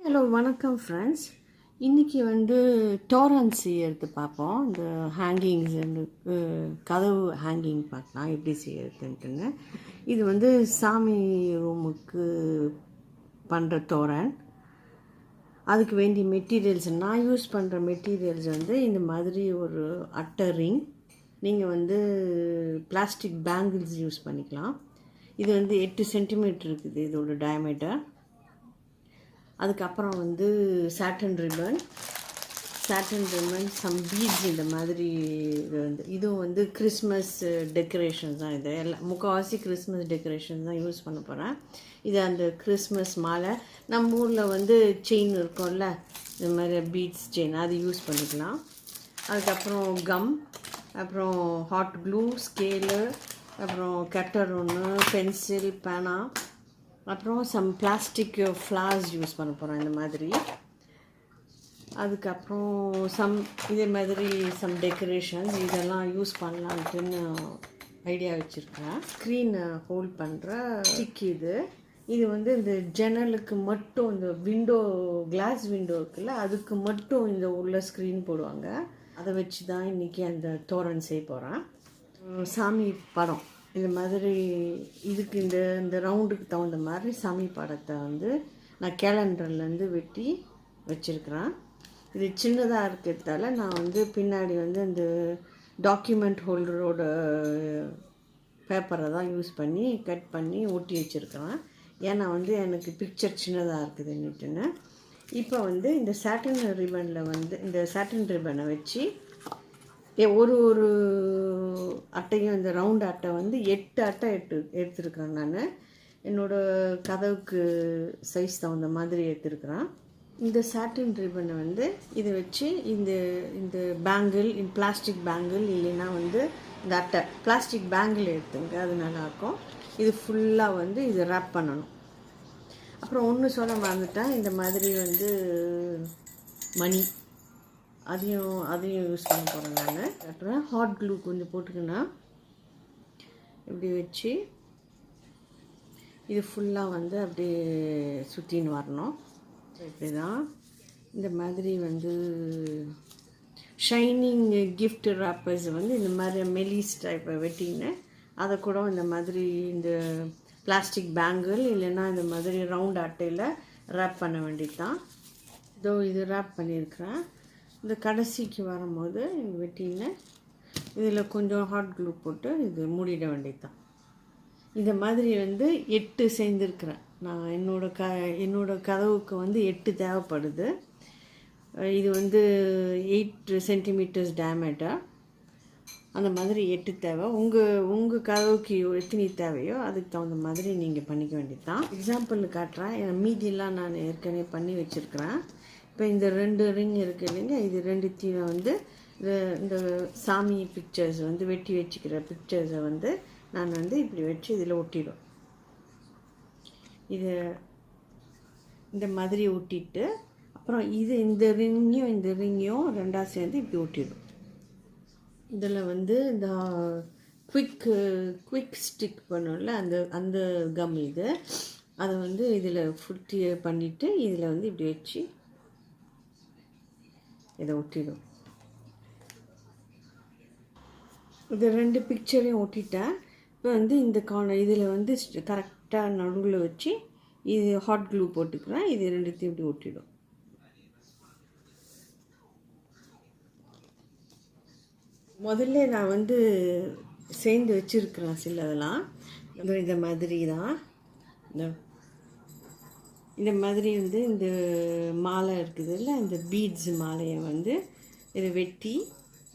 Hello வணக்கம் friends. இன்றைக்கி டோரன் செய்யறது பார்ப்போம். இந்த ஹேங்கிங்ஸ் கதவு ஹேங்கிங் பார்க்கலாம் எப்படி செய்யறதுன்ட்டுன்னு. இது சாமி ரூமுக்கு பண்ணுற தோரன். அதுக்கு வேண்டிய மெட்டீரியல்ஸ், நான் யூஸ் பண்ணுற மெட்டீரியல்ஸ் இந்த மாதிரி ஒரு அட்டை ரிங். நீங்கள் பிளாஸ்டிக் பேங்கிள்ஸ் யூஸ் பண்ணிக்கலாம். இது 8 சென்டிமீட்டர் இருக்குது இதோட டயமீட்டர். அதுக்கப்புறம் சாட்டன் ரிப்பன், சம் பீட்ஸ், இந்த மாதிரி இதுவும் கிறிஸ்மஸ் டெக்கரேஷன் தான். இது எல்லாம் முக்கால்வாசி கிறிஸ்மஸ் டெக்கரேஷன் தான் யூஸ் பண்ண போகிறேன். இது அந்த கிறிஸ்மஸ் மாலை. நம்ம ஊரில் செயின் இருக்கும்ல, இந்த மாதிரி பீட்ஸ் செயின், அது யூஸ் பண்ணிக்கலாம். அதுக்கப்புறம் கம், அப்புறம் ஹாட் க்ளூ, ஸ்கேலு, அப்புறம் கட்டர் ஒன்று, பென்சில், பேனா, அப்புறம் சம் பிளாஸ்டிக் ஃப்ளார்ஸ் யூஸ் பண்ண போகிறோம் இந்த மாதிரி. அதுக்கப்புறம் இதே மாதிரி சம் டெக்கரேஷன்ஸ் இதெல்லாம் யூஸ் பண்ணலான்ட்டுன்னு ஐடியா வச்சுருக்கேன். ஸ்க்ரீனை ஹோல்ட் பண்ணுற ஸ்டிக் இது இந்த ஜன்னலுக்கு மட்டும், இந்த கிளாஸ் விண்டோ இருக்குல்ல, அதுக்கு மட்டும் இந்த உள்ள ஸ்க்ரீன் போடுவாங்க. அதை வச்சு தான் இன்றைக்கி அந்த தோரன் செய்ய போகிறேன். சாமி படம் இந்த மாதிரி இதுக்கு இந்த ரவுண்டுக்கு தகுந்த மாதிரி சாமி படத்தை நான் கேலண்டர்லேருந்து வெட்டி வச்சுருக்கிறேன். இது சின்னதாக இருக்கிறதால நான் பின்னாடி இந்த டாக்குமெண்ட் ஹோல்டரோட பேப்பரை தான் யூஸ் பண்ணி கட் பண்ணி ஒட்டி வச்சுருக்கிறேன். ஏன்னா எனக்கு பிக்சர் சின்னதாக இருக்குதுன்னுட்டுன்னு. இப்போ இந்த சாட்டன் ரிப்பனில் இந்த சாட்டன் ரிப்பனை வச்சு ஒரு அட்டையும், இந்த ரவுண்டு அட்டை 8 அட்டை எடுத்துருக்குறேன். நான் என்னோடய கதவுக்கு சைஸ் தகுந்த மாதிரி எடுத்துருக்குறேன். இந்த சாட்டின் ரிப்பனை இதை வச்சு இந்த பேங்கிள், பிளாஸ்டிக் பேங்கிள், இல்லைன்னா இந்த அட்டை பிளாஸ்டிக் பேங்கிள் எடுத்துங்க, அது நல்லாயிருக்கும். இது ஃபுல்லாக இது ரேப் பண்ணணும். அப்புறம் ஒன்று சொல்ல மறந்துட்டேன், இந்த மாதிரி மணி அதையும் யூஸ் பண்ண போகிறேன் நான். அப்புறம் ஹாட் க்ளூ கொஞ்சம் போட்டுக்கினா இப்படி வச்சு இது ஃபுல்லாக அப்படியே சுற்றின்னு வரணும். இப்படி தான் இந்த மாதிரி ஷைனிங் கிஃப்ட் ராப்பர்ஸ் இந்த மாதிரி மெலிஸ் டைப்பை வெட்டின்னு அதை கூட இந்த மாதிரி இந்த பிளாஸ்டிக் பேங்கிள், இல்லைன்னா இந்த மாதிரி ரவுண்ட் அட்டையில் ரேப் பண்ண வேண்டியது தான். இது ரேப் பண்ணியிருக்கிறேன். இந்த கடைசிக்கு வரும்போது வெட்டின்னு இதில் கொஞ்சம் ஹாட் க்ளூ போட்டு இது மூடிட வேண்டியது தான். இந்த மாதிரி 8 சேர்ந்துருக்குறேன் நான். என்னோட கதவுக்கு 8 தேவைப்படுது. இது 8 சென்டிமீட்டர்ஸ் டயமீட்டர். அந்த மாதிரி 8 தேவை. உங்கள் கதவுக்கு எத்தனை தேவையோ அதுக்கு தகுந்த மாதிரி நீங்கள் பண்ணிக்க வேண்டியது தான். எக்ஸாம்பிள் காட்டுறேன். மீதியெல்லாம் நான் ஏற்கனவே பண்ணி வச்சுருக்கிறேன். இப்போ இந்த 2 ரிங் இருக்குது இல்லைங்க, இது 2த்தையும் இந்த சாமி பிக்சர்ஸ் வெட்டி வச்சுக்கிற பிக்சர்ஸை நான் இப்படி வச்சு இதில் ஒட்டிடும். இது இந்த மாதிரி ஒட்டிட்டு அப்புறம் இந்த ரிங்கையும் ரெண்டாக சேர்ந்து இப்படி ஒட்டிடும். இதில் இந்த குவிக் ஸ்டிக் பண்ணும்ல, அந்த கம் இது, அதை இதில் ஃபுட்டி பண்ணிவிட்டு இதில் இப்படி வச்சு இதை ஒட்டிடும். இது 2 பிக்சரையும் ஒட்டிட்டேன். இப்போ இந்த இதில் கரெக்டாக நடுவில் வச்சு இது ஹாட் க்ளூ போட்டுக்கிறேன். இது 2த்தையும் இப்படி ஒட்டிடும். முதல்ல நான் சேர்ந்து வச்சுருக்கிறேன் சிலதெல்லாம். இந்த மாதிரி தான் இந்த மாதிரி இந்த மாலை இருக்குது இல்லை, இந்த பீட்ஸ் மாலையை இதை வெட்டி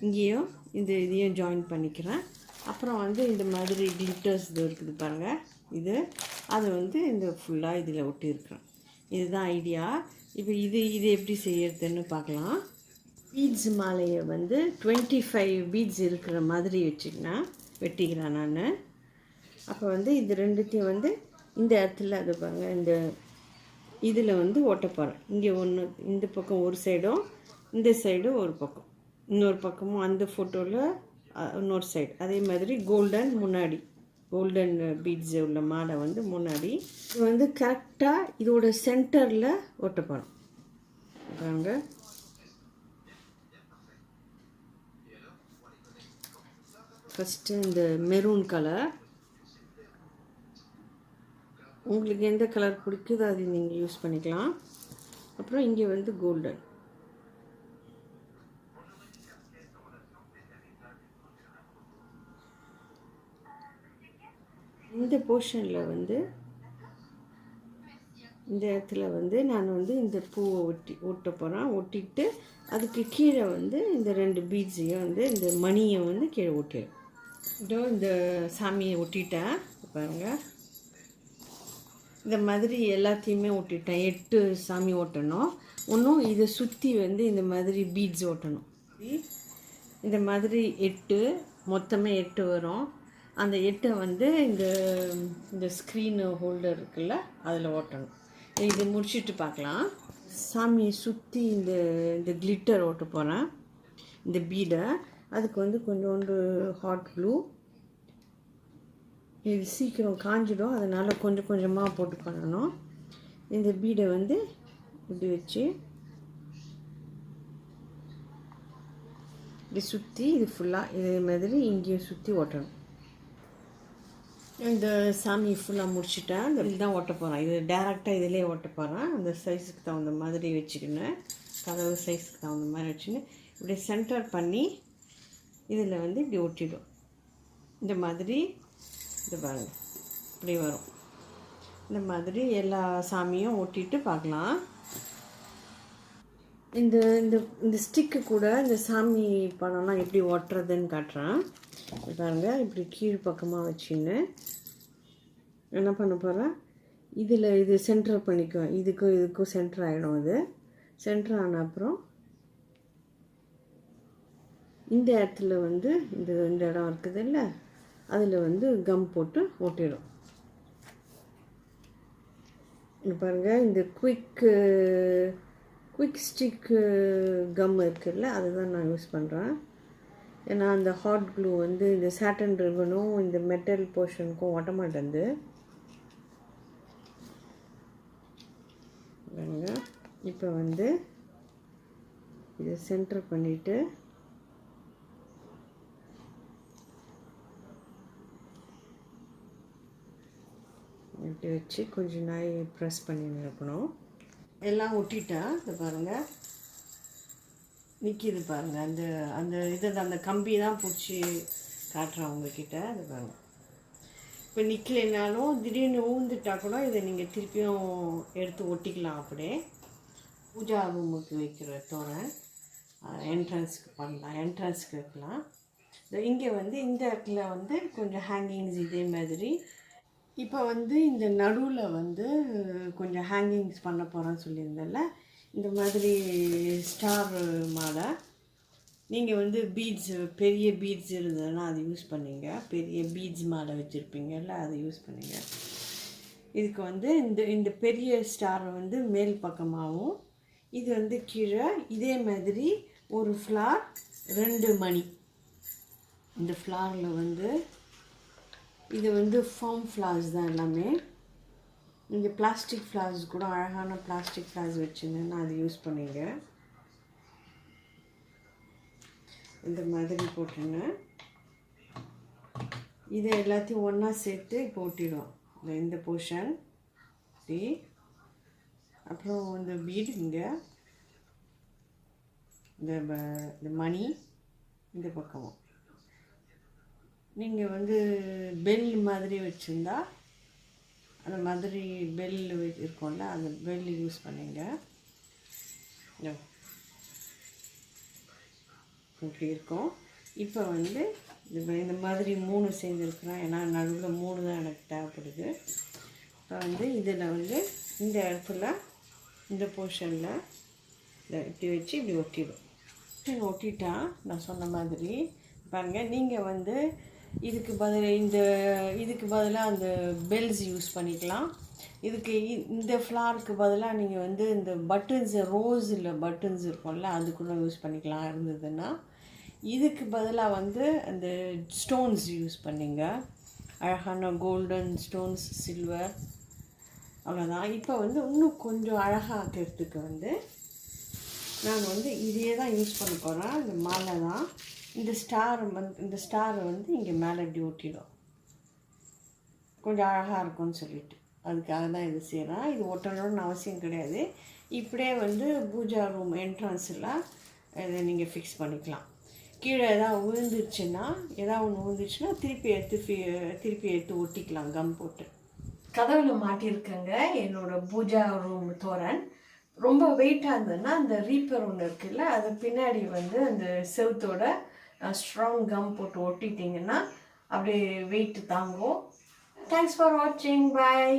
இங்கேயும் இதையும் ஜாயின் பண்ணிக்கிறேன். அப்புறம் இந்த மாதிரி கிளிட்டர்ஸ் இது இருக்குது பாருங்கள், அதை இந்த ஃபுல்லாக இதில் ஒட்டியிருக்கிறேன். இதுதான் ஐடியா. இப்போ இது எப்படி செய்யறதுன்னு பார்க்கலாம். பீட்ஸ் மாலையை 25 பீட்ஸ் இருக்கிற மாதிரி வெட்டிக்கிறேன் நான். அப்போ இது 2த்தையும் இந்த இடத்துல அது பாருங்கள், இந்த இதில் ஓட்ட போகிறேன். இங்கே ஒன்று, இந்த பக்கம் ஒரு சைடும், இந்த சைடு ஒரு பக்கம், இன்னொரு பக்கமும் அந்த ஃபோட்டோவில் இன்னொரு சைடு. அதே மாதிரி கோல்டன் பீட்ஸ் உள்ள மாலை முன்னாடி இது கரெக்டாக இதோட சென்டரில் ஒட்ட போகிறோம். பாருங்க. ஃபஸ்ட்டு இந்த மெரூன் கலர், உங்களுக்கு எந்த கலர் பிடிக்குதோ அது நீங்கள் யூஸ் பண்ணிக்கலாம். அப்புறம் இங்கே வந்து கோல்டன். இந்த போர்ஷனில் வந்து இந்த இடத்துல வந்து நான் வந்து இந்த பூவை ஒட்ட போகிறேன். ஒட்டிட்டு அதுக்கு கீழே வந்து இந்த 2 பீட்ஸையும் வந்து இந்த மணியை வந்து கீழே ஒட்டிடும். இதோ இந்த சாமியை ஒட்டிட்டேன் பாருங்கள். இந்த மாதிரி எல்லாத்தையுமே ஒட்டிட்டேன். 8 சாமி ஓட்டணும். இன்னும் இதை சுற்றி வந்து இந்த மாதிரி பீட்ஸ் ஓட்டணும். இந்த மாதிரி 8 மொத்தமே 8 வரும். அந்த 8 வந்து இந்த ஸ்க்ரீன் ஹோல்டர் இருக்குல்ல அதில் ஓட்டணும். இது முடிச்சுட்டு பார்க்கலாம். சாமியை சுற்றி இந்த கிளிட்டர் ஓட்ட போகிறேன், இந்த பீடை. அதுக்கு வந்து கொஞ்சோண்டு ஹாட் க்ளூ. இது சீக்கிரம் காஞ்சிடும், அதனால் கொஞ்சம் கொஞ்சமாக போட்டு பண்ணணும். இந்த பீடை வந்து இப்படி வச்சு இப்படி சுற்றி இது ஃபுல்லாக இதே மாதிரி இங்கேயும் சுற்றி ஓட்டணும். இந்த சாமி ஃபுல்லாக முடிச்சுட்டேன். இந்த இதுதான் ஓட்ட போகிறேன். இது டேரெக்டாக இதிலே ஓட்ட போகிறேன். அந்த சைஸுக்கு தகுந்த மாதிரி வச்சுக்கினேன், கதவு சைஸுக்கு தகுந்த மாதிரி வச்சுன்னு இப்படி சென்டர் பண்ணி இதில் வந்து இப்படி ஒட்டிடும். இந்த மாதிரி இது பாருங்கள், இப்படி வரும். இந்த மாதிரி எல்லா சாமியும் ஒட்டிட்டு பார்க்கலாம். இந்த இந்த இந்த ஸ்டிக்கு கூட இந்த சாமி படம்லாம் எப்படி ஒட்டுறதுன்னு காட்டுறேன் பாருங்கள். இப்படி கீழ் பக்கமாக வச்சுன்னு என்ன பண்ண போகிறேன், இதில் இது சென்டர் பண்ணிக்குவேன். இதுக்கும் சென்டர் ஆகிடும். இது சென்டர் ஆன அப்புறம் இந்த இடத்துல வந்து இந்த இடம் இருக்குது இல்லை, அதில் வந்து கம் போட்டு ஒட்டிடும். இங்கே பாருங்கள், இந்த குயிக் ஸ்டிக்கு கம் இருக்குல்ல, அதுதான் நான் யூஸ் பண்ணுறேன். ஏன்னா அந்த ஹாட் க்ளூ வந்து இந்த சாட்டன் ரிப்பனும் இந்த மெட்டல் போர்ஷனுக்கும் ஒட்ட மாட்டேங்குது. இப்போ வந்து இதை சென்டர் பண்ணிவிட்டு இப்படி வச்சு கொஞ்சம் நாய் ப்ரெஸ் பண்ணி இருக்கணும். எல்லாம் ஒட்டிட்டேன். இது பாருங்கள், நிற்கிது பாருங்கள். அந்த கம்பி தான் பிடிச்சி காட்டுறேன் உங்ககிட்ட. இது பாருங்கள். இப்போ நிற்கலைனாலும் திடீர்னு ஊந்துட்டா கூட இதை நீங்கள் திருப்பியும் எடுத்து ஒட்டிக்கலாம். அப்படியே பூஜா ரூமுக்கு வைக்கிற தோரண் என்ட்ரன்ஸுக்கு பண்ணலாம், என்ட்ரன்ஸுக்கு வைக்கலாம். இங்கே வந்து இந்த இடத்துல வந்து கொஞ்சம் ஹேங்கிங்ஸ் இதே மாதிரி. இப்போ வந்து இந்த நடுவில் வந்து கொஞ்சம் ஹேங்கிங்ஸ் பண்ண போகிறேன்னு சொல்லியிருந்தேன்ல, இந்த மாதிரி ஸ்டார் மாலை. நீங்கள் வந்து பீட்ஸ், பெரிய பீட்ஸ் இருந்ததுன்னா அது யூஸ் பண்ணிங்க. பெரிய பீட்ஸ் மாலை வச்சுருப்பீங்கல்ல, அதை யூஸ் பண்ணிங்க. இதுக்கு வந்து இந்த பெரிய ஸ்டாரை வந்து மேல் பக்கமாகவும், இது வந்து கீழே இதே மாதிரி ஒரு ஃப்ளார் 2 மணி. இந்த ஃப்ளாரில் வந்து இது வந்து ஃபார்ம் ஃப்ளார்ஸ் தான் எல்லாமே. நீங்கள் பிளாஸ்டிக் ஃப்ளார்ஸ் கூட, அழகான பிளாஸ்டிக் ஃப்ளார்ஸ் வச்சுருந்தேன்னா அது யூஸ் பண்ணிங்க. இந்த மாதிரி போட்டுருங்க. இதை எல்லாத்தையும் ஒன்றா சேர்த்து இப்போ ஒட்டிடுவோம். இந்த போர்ஷன் இப்படி, அப்புறம் இந்த பீடு இங்கே, இந்த மணி இந்த பக்கமும். நீங்கள் வந்து பெல் மாதிரி வச்சுருந்தா அந்த மாதிரி பெல் இருக்கும்ல, அந்த பெல் யூஸ் பண்ணிங்க. இப்படி இருக்கும். இப்போ வந்து இந்த மாதிரி 3 சேர்ந்துருக்குறேன். ஏன்னா நடுவில் 3 தான் எனக்கு தேவைப்படுது. இப்போ வந்து இதில் வந்து இந்த இடத்துல இந்த போர்ஷனில் இப்படி வச்சு இப்படி ஒட்டிடும். ஒட்டிட்டா நான் சொன்ன மாதிரி பாருங்கள். நீங்கள் வந்து இதுக்கு பதிலாக அந்த பெல்ஸ் யூஸ் பண்ணிக்கலாம். இதுக்கு இந்த ஃப்ளாருக்கு பதிலாக நீங்கள் வந்து இந்த பட்டன்ஸ், ரோஸில் பட்டன்ஸ் இருக்கும்ல, அது கூட யூஸ் பண்ணிக்கலாம் இருந்ததுன்னா. இதுக்கு பதிலாக வந்து அந்த ஸ்டோன்ஸ் யூஸ் பண்ணிங்க. அழகான கோல்டன் ஸ்டோன்ஸ், சில்வர், அவ்வளோதான். இப்போ வந்து இன்னும் கொஞ்சம் அழகாக்கிறதுக்கு வந்து நான் வந்து இதையே தான் யூஸ் பண்ண போகிறேன். இந்த மாலை தான். இந்த ஸ்டாரை வந்து இங்கே மேலே இப்படி ஒட்டிடும், கொஞ்சம் அழகாக இருக்கும்னு சொல்லிட்டு அதுக்காக தான் இது செய்கிறேன். இது ஒட்டணும்னு அவசியம் கிடையாது. இப்படியே வந்து பூஜா ரூம் என்ட்ரன்ஸில் இதை நீங்கள் ஃபிக்ஸ் பண்ணிக்கலாம். கீழே எதாவது விழுந்துருச்சுன்னா திருப்பி எடுத்து ஒட்டிக்கலாம் கம் போட்டு. கதவில் மாட்டியிருக்கேங்க என்னோடய பூஜா ரூம் தோரன். ரொம்ப வெயிட்டாக இருந்ததுன்னா அந்த ரீப்பர் ஒன்று இருக்குல்ல, அது பின்னாடி வந்து அந்த செவுத்தோட ஸ்ட்ராங் கம் போட்டு ஒட்டிட்டிங்கன்னா அப்படியே வெயிட் தாங்கும். தேங்க்ஸ் ஃபார் வாட்சிங். பாய்.